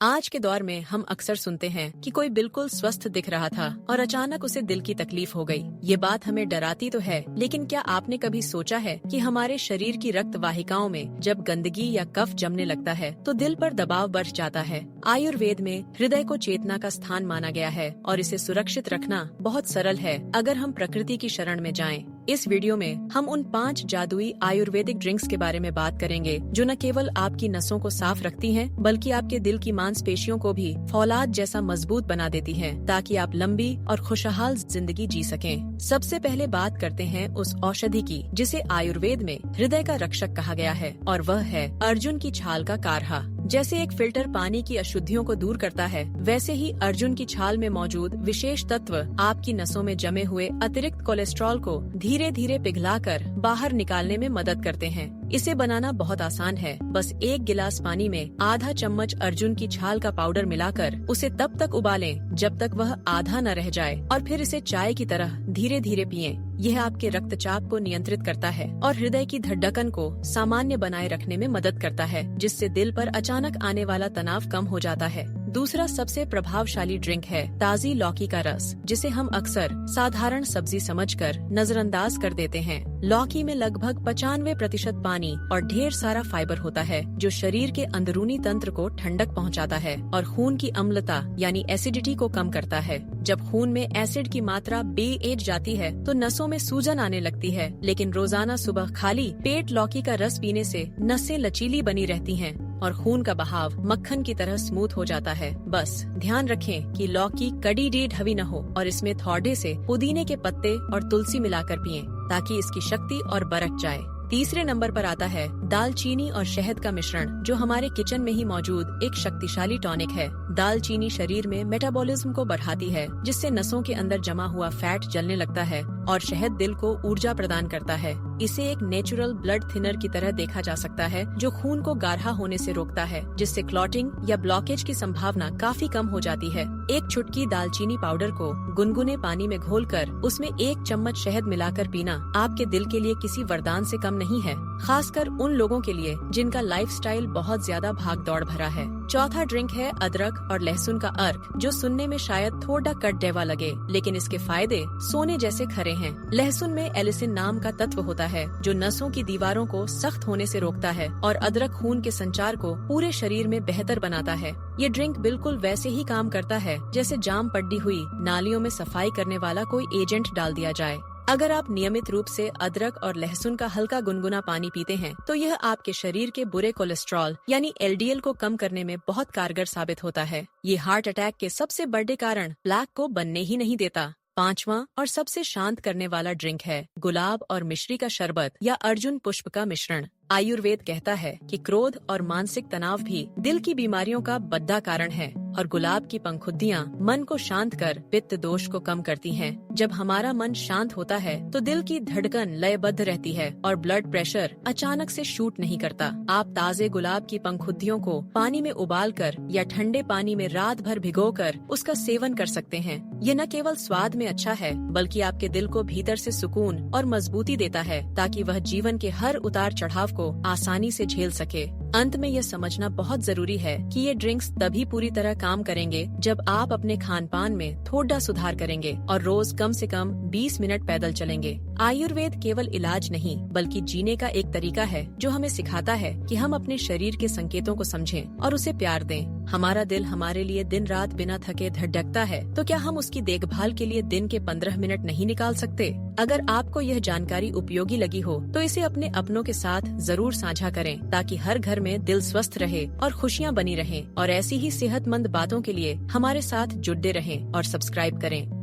आज के दौर में हम अक्सर सुनते हैं कि कोई बिल्कुल स्वस्थ दिख रहा था और अचानक उसे दिल की तकलीफ हो गई। ये बात हमें डराती तो है, लेकिन क्या आपने कभी सोचा है कि हमारे शरीर की रक्त वाहिकाओं में जब गंदगी या कफ जमने लगता है तो दिल पर दबाव बढ़ जाता है। आयुर्वेद में हृदय को चेतना का स्थान माना गया है और इसे सुरक्षित रखना बहुत सरल है अगर हम प्रकृति की शरण में जाएं। इस वीडियो में हम उन 5 जादुई आयुर्वेदिक ड्रिंक्स के बारे में बात करेंगे जो न केवल आपकी नसों को साफ रखती हैं, बल्कि आपके दिल की मांसपेशियों को भी फौलाद जैसा मजबूत बना देती हैं, ताकि आप लंबी और खुशहाल जिंदगी जी सकें। सबसे पहले बात करते हैं उस औषधि की जिसे आयुर्वेद में हृदय का रक्षक कहा गया है, और वह है अर्जुन की छाल का काढ़ा। जैसे एक फिल्टर पानी की अशुद्धियों को दूर करता है, वैसे ही अर्जुन की छाल में मौजूद विशेष तत्व आपकी नसों में जमे हुए अतिरिक्त कोलेस्ट्रॉल को धीरे धीरे पिघलाकर बाहर निकालने में मदद करते हैं। इसे बनाना बहुत आसान है। बस 1 गिलास पानी में आधा चम्मच अर्जुन की छाल का पाउडर मिलाकर उसे तब तक उबालें जब तक वह आधा न रह जाए, और फिर इसे चाय की तरह धीरे धीरे पिएं। यह आपके रक्तचाप को नियंत्रित करता है और हृदय की धड़कन को सामान्य बनाए रखने में मदद करता है, जिससे दिल पर अचानक आने वाला तनाव कम हो जाता है। दूसरा सबसे प्रभावशाली ड्रिंक है ताजी लौकी का रस, जिसे हम अक्सर साधारण सब्जी समझकर नजरअंदाज कर देते हैं। लौकी में लगभग 95% पानी और ढेर सारा फाइबर होता है, जो शरीर के अंदरूनी तंत्र को ठंडक पहुंचाता है और खून की अम्लता यानी एसिडिटी को कम करता है। जब खून में एसिड की मात्रा बेएज जाती है तो नसों में सूजन आने लगती है, लेकिन रोजाना सुबह खाली पेट लौकी का रस पीने से नसें लचीली बनी रहती हैं और खून का बहाव मक्खन की तरह स्मूथ हो जाता है। बस ध्यान रखें कि लौकी कड़ी डी ढवी न हो, और इसमें थोड़े से पुदीने के पत्ते और तुलसी मिलाकर पिएं, ताकि इसकी शक्ति और बरक जाए। तीसरे नंबर पर आता है दालचीनी और शहद का मिश्रण, जो हमारे किचन में ही मौजूद एक शक्तिशाली टॉनिक है। दालचीनी शरीर में मेटाबॉलिज्म को बढ़ाती है, जिससे नसों के अंदर जमा हुआ फैट जलने लगता है, और शहद दिल को ऊर्जा प्रदान करता है। इसे एक नेचुरल ब्लड थिनर की तरह देखा जा सकता है, जो खून को गाढ़ा होने से रोकता है, जिससे क्लॉटिंग या ब्लॉकेज की संभावना काफी कम हो जाती है। एक चुटकी दालचीनी पाउडर को गुनगुने पानी में घोलकर उसमें 1 चम्मच शहद मिलाकर पीना आपके दिल के लिए किसी वरदान से कम नहीं है, खासकर उन लोगों के लिए जिनका लाइफस्टाइल बहुत ज्यादा भाग दौड़ भरा है। चौथा ड्रिंक है अदरक और लहसुन का अर्क, जो सुनने में शायद थोड़ा कट डेवा लगे, लेकिन इसके फायदे सोने जैसे खरे हैं। लहसुन में एलिसिन नाम का तत्व होता है, जो नसों की दीवारों को सख्त होने से रोकता है, और अदरक खून के संचार को पूरे शरीर में बेहतर बनाता है। ये ड्रिंक बिल्कुल वैसे ही काम करता है जैसे जाम पड़ी हुई नालियों में सफाई करने वाला कोई एजेंट डाल दिया जाए। अगर आप नियमित रूप से अदरक और लहसुन का हल्का गुनगुना पानी पीते हैं तो यह आपके शरीर के बुरे कोलेस्ट्रॉल यानी LDL को कम करने में बहुत कारगर साबित होता है। ये हार्ट अटैक के सबसे बड़े कारण प्लेक को बनने ही नहीं देता। 5वां और सबसे शांत करने वाला ड्रिंक है गुलाब और मिश्री का शरबत या अर्जुन पुष्प का मिश्रण। आयुर्वेद कहता है कि क्रोध और मानसिक तनाव भी दिल की बीमारियों का बड़ा कारण है, और गुलाब की पंखुड़ियाँ मन को शांत कर पित्त दोष को कम करती हैं। जब हमारा मन शांत होता है तो दिल की धड़कन लयबद्ध रहती है और ब्लड प्रेशर अचानक से शूट नहीं करता। आप ताजे गुलाब की पंखुड़ियों को पानी में उबालकर या ठंडे पानी में रात भर भिगोकर उसका सेवन कर सकते हैं। ये न केवल स्वाद में अच्छा है, बल्कि आपके दिल को भीतर से सुकून और मजबूती देता है, ताकि वह जीवन के हर उतार चढ़ाव को आसानी से झेल सके। अंत में यह समझना बहुत जरूरी है कि ये ड्रिंक्स तभी पूरी तरह काम करेंगे जब आप अपने खान पान में थोड़ा सुधार करेंगे और रोज कम से कम 20 मिनट पैदल चलेंगे। आयुर्वेद केवल इलाज नहीं, बल्कि जीने का एक तरीका है, जो हमें सिखाता है कि हम अपने शरीर के संकेतों को समझें और उसे प्यार दें। हमारा दिल हमारे लिए दिन रात बिना थके धड़कता है, तो क्या हम उसकी देखभाल के लिए दिन के 15 मिनट नहीं निकाल सकते? अगर आपको यह जानकारी उपयोगी लगी हो तो इसे अपने अपनों के साथ जरूर साझा करें, ताकि हर घर में दिल स्वस्थ रहे और खुशियाँ बनी रहें। और ऐसी ही सेहतमंद बातों के लिए हमारे साथ जुड़े रहें और सब्सक्राइब करें।